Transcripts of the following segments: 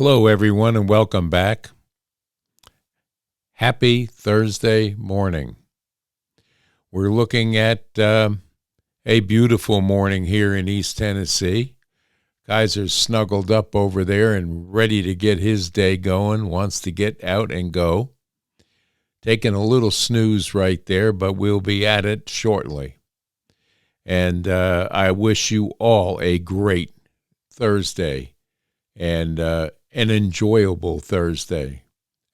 Hello, everyone, and welcome back. Happy Thursday morning. We're looking at a beautiful morning here in East Tennessee. Kaiser's snuggled up over there and ready to get his day going, wants to get out and go. Taking a little snooze right there, but we'll be at it shortly. And I wish you all a great Thursday and an enjoyable Thursday.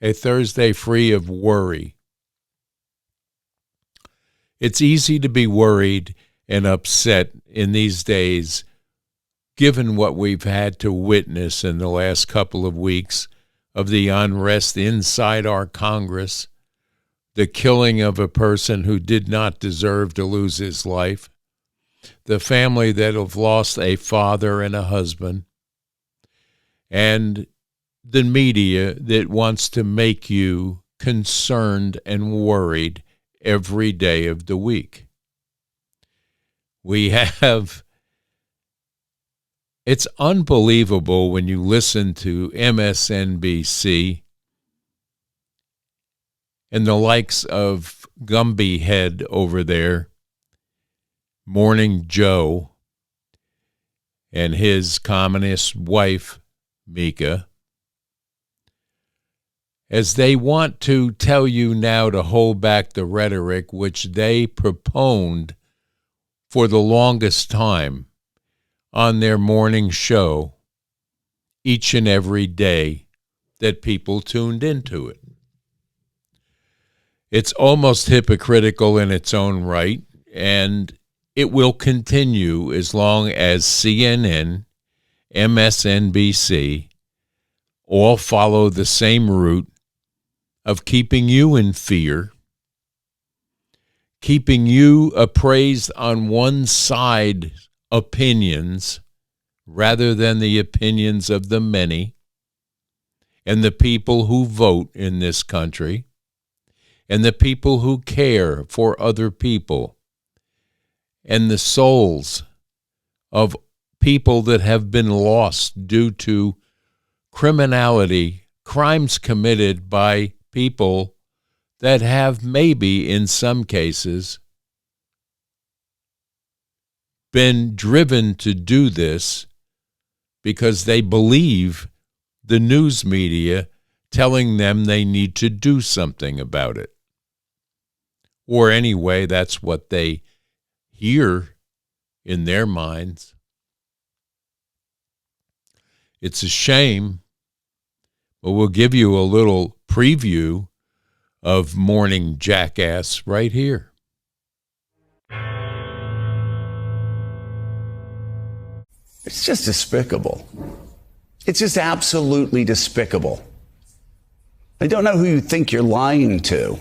A Thursday free of worry. It's easy to be worried and upset in these days, given what we've had to witness in the last couple of weeks of the unrest inside our Congress, the killing of a person who did not deserve to lose his life, the family that have lost a father and a husband, and the media that wants to make you concerned and worried every day of the week. It's unbelievable when you listen to MSNBC and the likes of Gumby Head over there, Morning Joe, and his communist wife, Mika, as they want to tell you now to hold back the rhetoric which they proponed for the longest time on their morning show each and every day that people tuned into it. It's almost hypocritical in its own right, and it will continue as long as CNN, MSNBC, all follow the same route of keeping you in fear, keeping you appraised on one side opinions rather than the opinions of the many and the people who vote in this country and the people who care for other people and the souls of people that have been lost due to criminality, crimes committed by people that have maybe in some cases been driven to do this because they believe the news media telling them they need to do something about it. Or anyway, that's what they hear in their minds. It's a shame, but we'll give you a little preview of Morning Jackass right here. It's just despicable. It's just absolutely despicable. I don't know who you think you're lying to,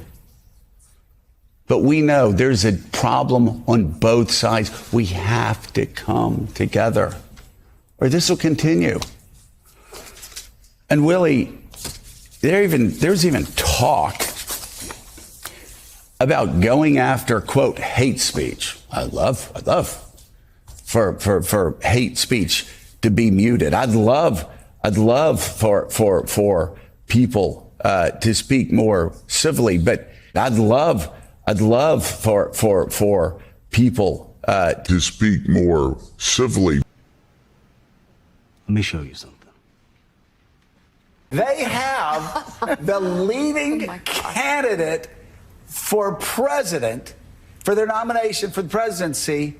but we know there's a problem on both sides. We have to come together, or this will continue. And Willie, there's even talk about going after, quote, hate speech. I'd love for hate speech to be muted. I'd love for people to speak more civilly, but I'd love for people to speak more civilly. Let me show you something. They have the leading candidate for president, for their nomination for the presidency,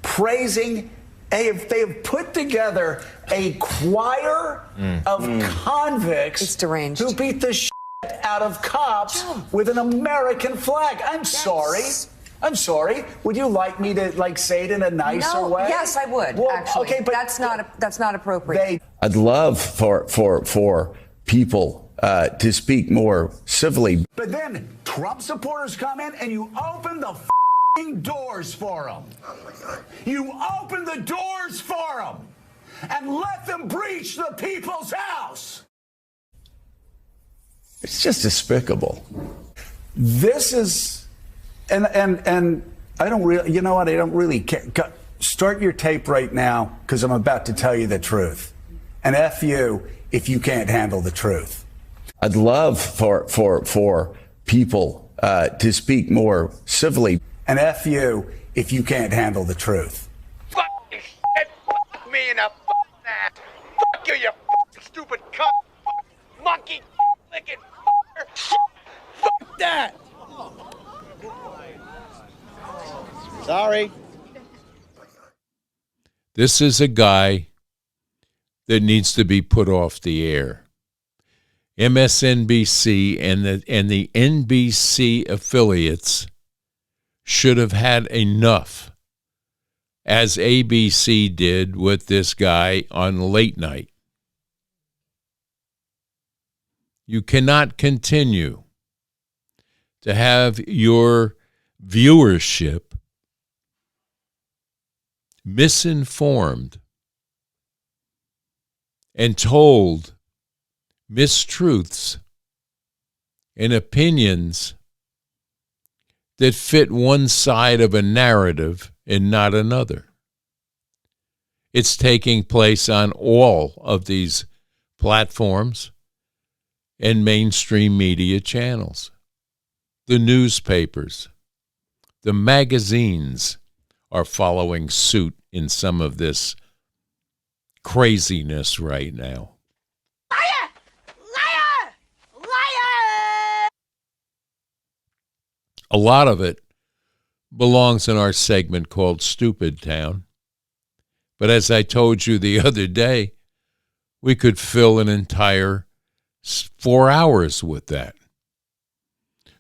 praising, they have put together a choir of convicts who beat the shit out of cops with an American flag. I'm sorry. Would you like me to say it in a nicer way? Yes, I would. Well, actually, okay, but that's not appropriate. I'd love for people to speak more civilly. But then Trump supporters come in and you open the doors for them. You open the doors for them and let them breach the people's house. It's just despicable. This is, and I don't really, you know what? I don't really care. Start your tape right now because I'm about to tell you the truth. and F you if you can't handle the truth. I'd love for people to speak more civilly. And F you if you can't handle the truth. Fuck shit, fuck me in the fucking ass. Fuck you, you fucking stupid cunt. Fuck monkey licking fucker. Fuck that. Sorry. This is a guy that needs to be put off the air. MSNBC and the NBC affiliates should have had enough, as ABC did with this guy on late night. You cannot continue to have your viewership misinformed and told mistruths and opinions that fit one side of a narrative and not another. It's taking place on all of these platforms and mainstream media channels. The newspapers, the magazines are following suit in some of this craziness right now. Liar! Liar! Liar! A lot of it belongs in our segment called Stupid Town. But as I told you the other day, we could fill an entire 4 hours with that.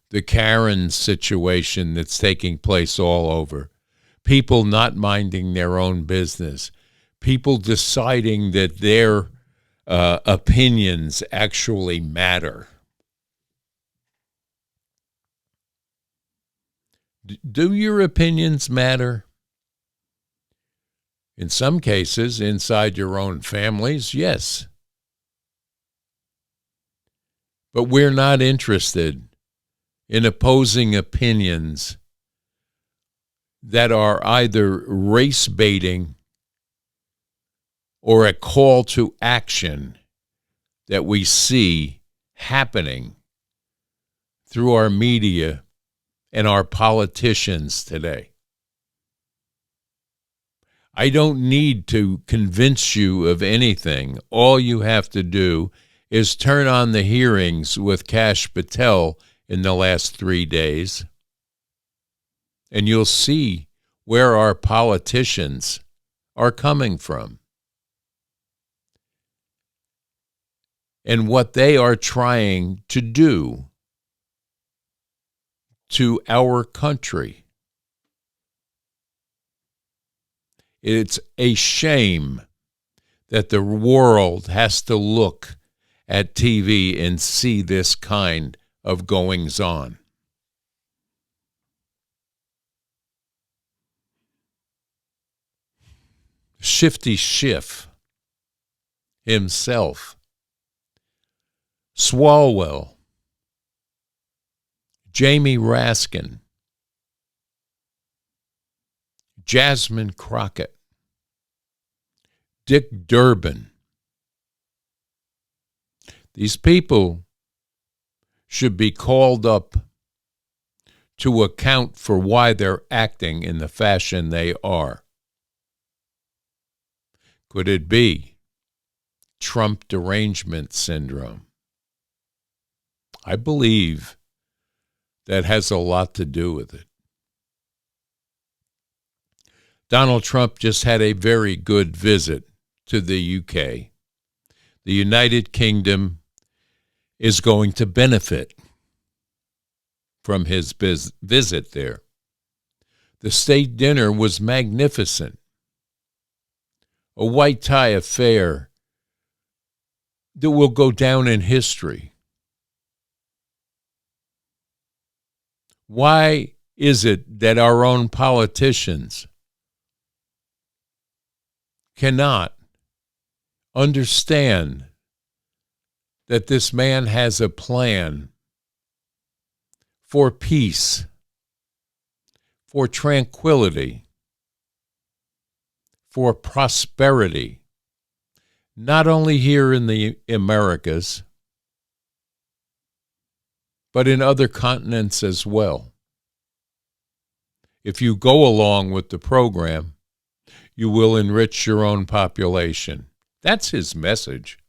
The Karen situation that's taking place all over. People not minding their own business. People deciding that their opinions actually matter. Do your opinions matter? In some cases, inside your own families, yes. But we're not interested in opposing opinions that are either race baiting or a call to action that we see happening through our media and our politicians today. I don't need to convince you of anything. All you have to do is turn on the hearings with Kash Patel in the last 3 days, and you'll see where our politicians are coming from and what they are trying to do to our country. It's a shame that the world has to look at TV and see this kind of goings-on. Shifty Schiff himself, Swalwell, Jamie Raskin, Jasmine Crockett, Dick Durbin. These people should be called up to account for why they're acting in the fashion they are. Could it be Trump derangement syndrome? I believe that has a lot to do with it. Donald Trump just had a very good visit to the UK. The United Kingdom is going to benefit from his visit there. The state dinner was magnificent. A white tie affair that will go down in history. Why is it that our own politicians cannot understand that this man has a plan for peace, for tranquility, for prosperity, not only here in the Americas, but in other continents as well. If you go along with the program, you will enrich your own population. That's his message.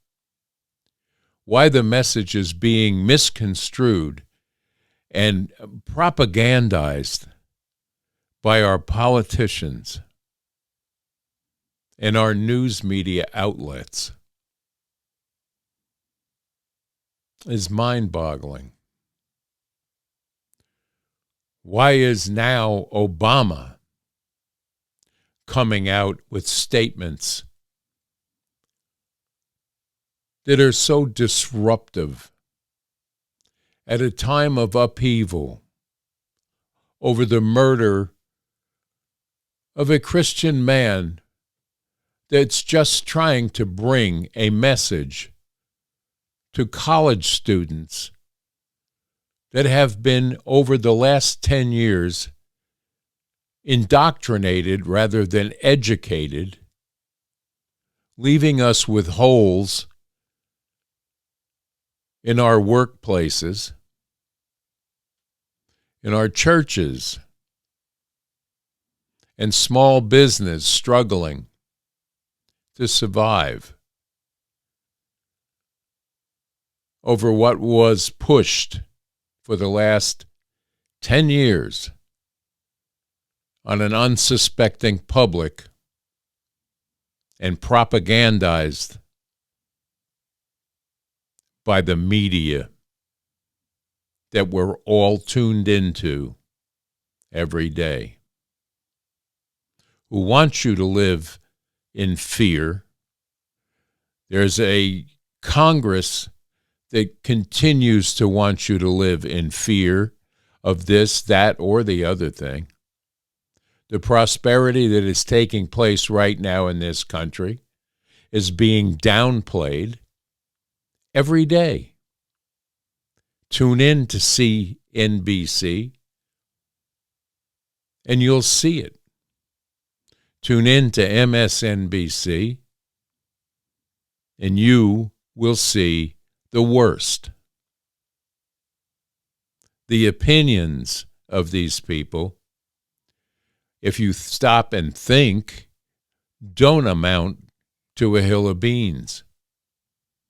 Why the message is being misconstrued and propagandized by our politicians and our news media outlets is mind-boggling. Why is now Obama coming out with statements that are so disruptive at a time of upheaval over the murder of a Christian man that's just trying to bring a message to college students that have been, over the last 10 years, indoctrinated rather than educated, leaving us with holes in our workplaces, in our churches, and small business struggling to survive over what was pushed for the last 10 years on an unsuspecting public and propagandized by the media that we're all tuned into every day, who wants you to live in fear. There's a Congress that continues to want you to live in fear of this, that, or the other thing. The prosperity that is taking place right now in this country is being downplayed every day. Tune in to CNBC and you'll see it. Tune in to MSNBC and you will see the worst. The opinions of these people, if you stop and think, don't amount to a hill of beans,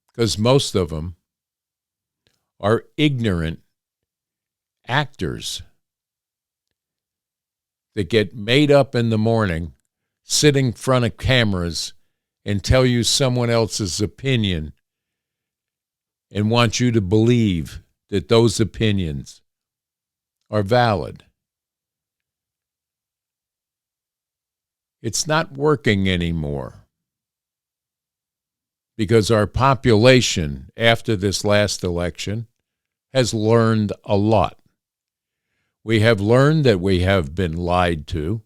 because most of them are ignorant actors that get made up in the morning, sit in front of cameras and tell you someone else's opinion and want you to believe that those opinions are valid. It's not working anymore because our population after this last election has learned a lot. We have learned that we have been lied to.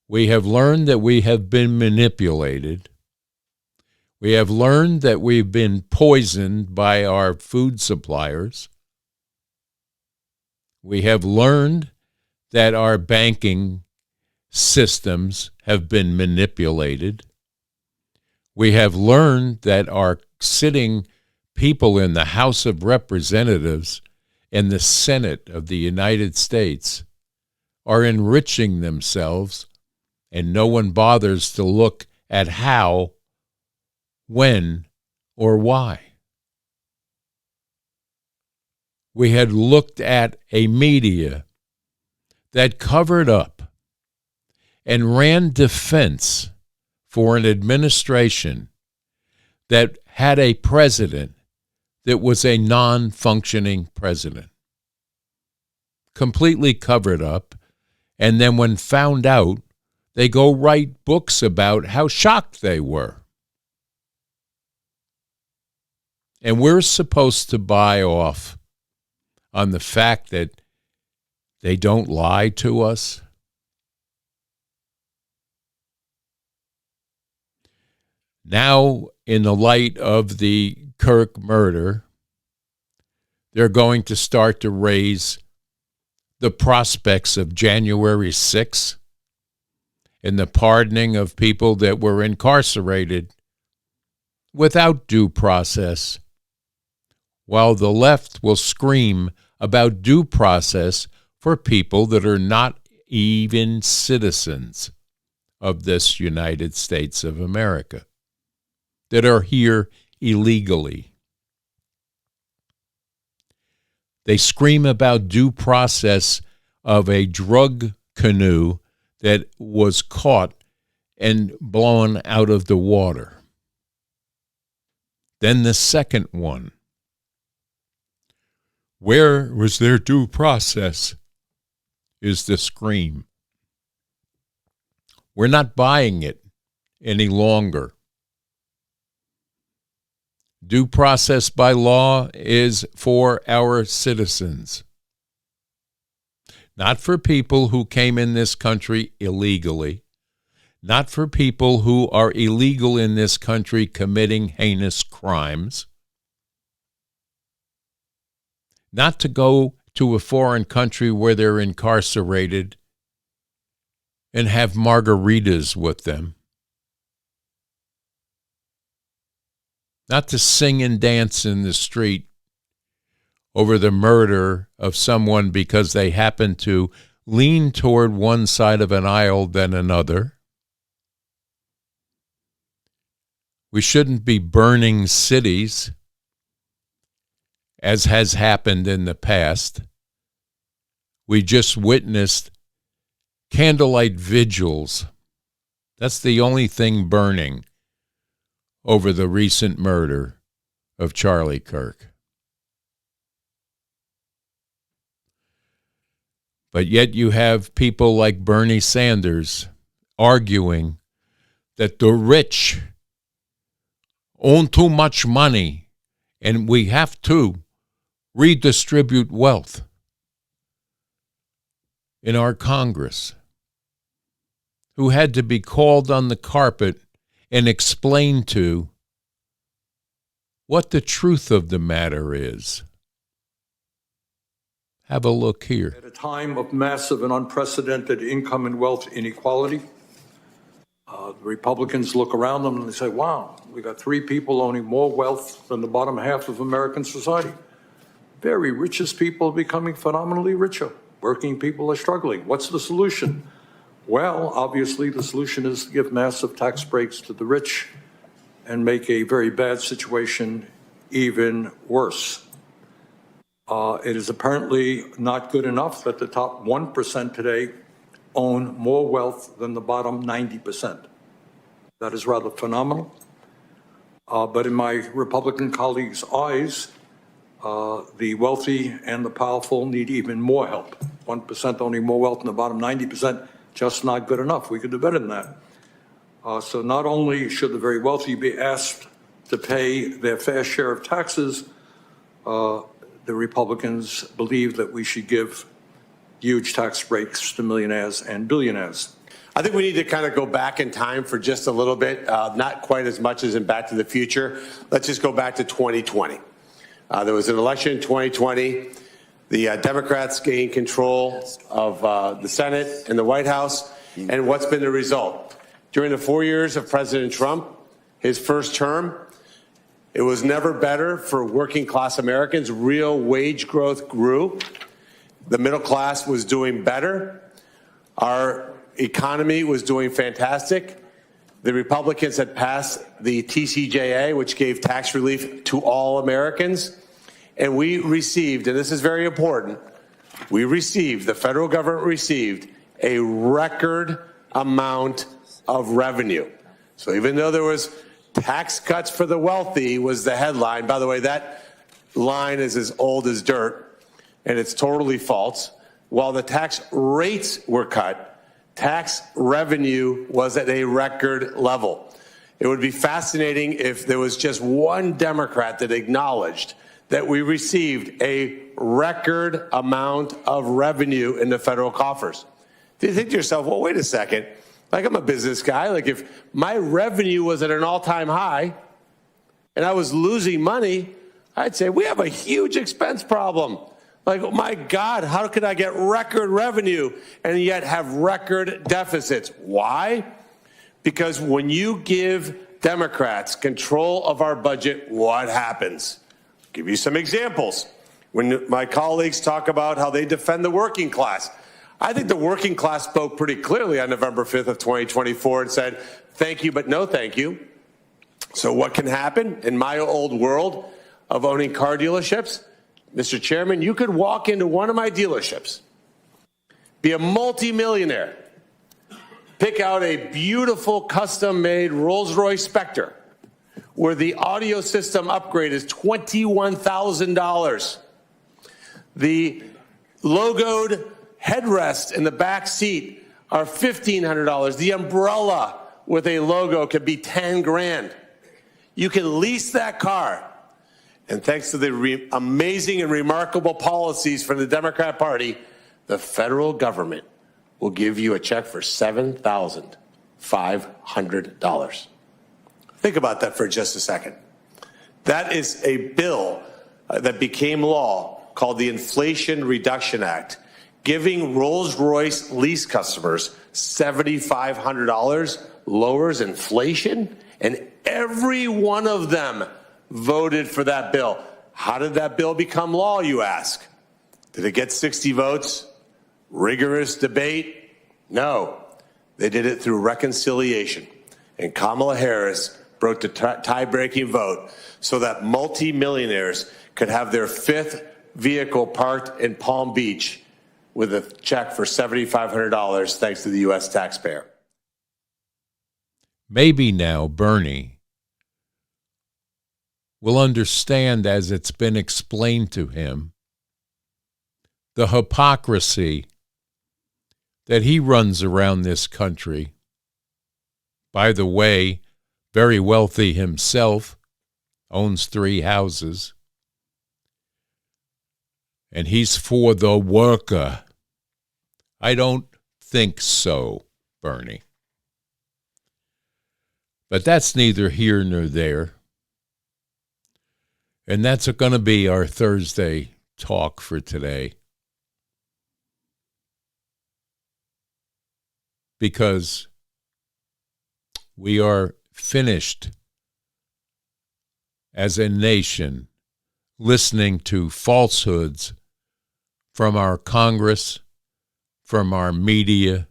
We have learned that we have been manipulated. We have learned that we've been poisoned by our food suppliers. We have learned that our banking systems have been manipulated. We have learned that our sitting people in the House of Representatives and the Senate of the United States are enriching themselves, and no one bothers to look at how, when, or why. We had looked at a media that covered up and ran defense for an administration that had a president that was a non-functioning president. Completely covered up, and then when found out, they go write books about how shocked they were. And we're supposed to buy off on the fact that they don't lie to us. Now, in the light of the Kirk murder, they're going to start to raise the prospects of January 6th and the pardoning of people that were incarcerated without due process, while the left will scream about due process for people that are not even citizens of this United States of America, that are here illegally. They scream about due process of a drug canoe that was caught and blown out of the water. Then the second one. Where was their due process? Is the scream. We're not buying it any longer. Due process by law is for our citizens, not for people who came in this country illegally, not for people who are illegal in this country committing heinous crimes, not to go to a foreign country where they're incarcerated and have margaritas with them, not to sing and dance in the street over the murder of someone because they happen to lean toward one side of an aisle than another. We shouldn't be burning cities, as has happened in the past. We just witnessed candlelight vigils. That's the only thing burning over the recent murder of Charlie Kirk. But yet you have people like Bernie Sanders arguing that the rich own too much money and we have to redistribute wealth in our Congress, who had to be called on the carpet and explained to what the truth of the matter is. Have a look here. At a time of massive and unprecedented income and wealth inequality, the Republicans look around them and they say, wow, we got three people owning more wealth than the bottom half of American society. Very richest people are becoming phenomenally richer. Working people are struggling. What's the solution? Well, obviously, the solution is to give massive tax breaks to the rich and make a very bad situation even worse. It is apparently not good enough that the top 1% today own more wealth than the bottom 90%. That is rather phenomenal. But in my Republican colleagues' eyes, the wealthy and the powerful need even more help. 1% owning more wealth than the bottom 90%, just not good enough. We could do better than that. So not only should the very wealthy be asked to pay their fair share of taxes, the Republicans believe that we should give huge tax breaks to millionaires and billionaires. I think we need to kind of go back in time for just a little bit, not quite as much as in Back to the Future. Let's just go back to 2020. There was an election in 2020. The Democrats gained control of the Senate and the White House. And what's been the result? During the 4 years of President Trump, his first term, it was never better for working class Americans. Real wage growth grew. The middle class was doing better. Our economy was doing fantastic. The Republicans had passed the TCJA, which gave tax relief to all Americans. And we received, and this is very important, the federal government received a record amount of revenue. So even though there was tax cuts for the wealthy was the headline. By the way, that line is as old as dirt, and it's totally false. While the tax rates were cut, tax revenue was at a record level. It would be fascinating if there was just one Democrat that acknowledged that we received a record amount of revenue in the federal coffers. Do you think to yourself, well, wait a second. Like, I'm a business guy. Like, if my revenue was at an all-time high and I was losing money, I'd say we have a huge expense problem. Like, oh my God, how could I get record revenue and yet have record deficits? Why? Because when you give Democrats control of our budget, what happens? I'll give you some examples. When my colleagues talk about how they defend the working class, I think the working class spoke pretty clearly on November 5th of 2024 and said, thank you, but no thank you. So what can happen in my old world of owning car dealerships? Mr. Chairman, you could walk into one of my dealerships, be a multimillionaire, pick out a beautiful custom-made Rolls-Royce Spectre where the audio system upgrade is $21,000. The logoed headrest in the back seat are $1,500. The umbrella with a logo could be 10 grand. You can lease that car. And thanks to the amazing and remarkable policies from the Democrat Party, the federal government will give you a check for $7,500. Think about that for just a second. That is a bill that became law called the Inflation Reduction Act, giving Rolls-Royce lease customers $7,500 lowers inflation, and every one of them voted for that bill. How did that bill become law, you ask? Did it get 60 votes? Rigorous debate? No. They did it through reconciliation. And Kamala Harris broke the tie-breaking vote so that multimillionaires could have their fifth vehicle parked in Palm Beach with a check for $7,500 thanks to the U.S. taxpayer. Maybe now Bernie will understand, as it's been explained to him, the hypocrisy that he runs around this country. By the way, very wealthy himself, owns 3 houses, and he's for the worker. I don't think so, Bernie. But that's neither here nor there. And that's going to be our Thursday talk for today. Because we are finished as a nation listening to falsehoods from our Congress, from our media,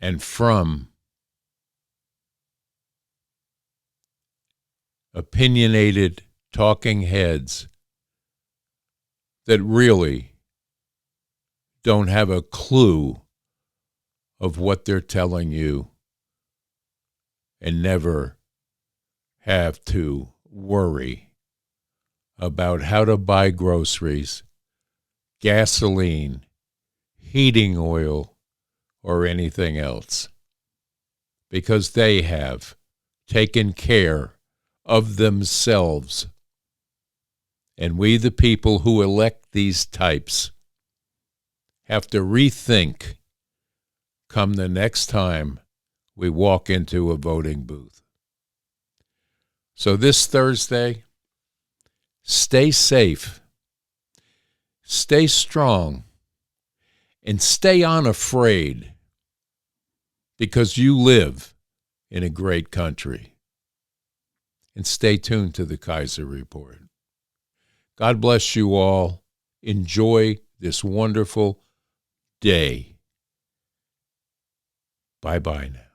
and from opinionated talking heads that really don't have a clue of what they're telling you and never have to worry about how to buy groceries, gasoline, heating oil, or anything else, because they have taken care of themselves. And we, the people who elect these types, have to rethink come the next time we walk into a voting booth. So this Thursday, stay safe, stay strong, and stay unafraid, because you live in a great country. And stay tuned to the Kaiser Report. God bless you all. Enjoy this wonderful day. Bye-bye now.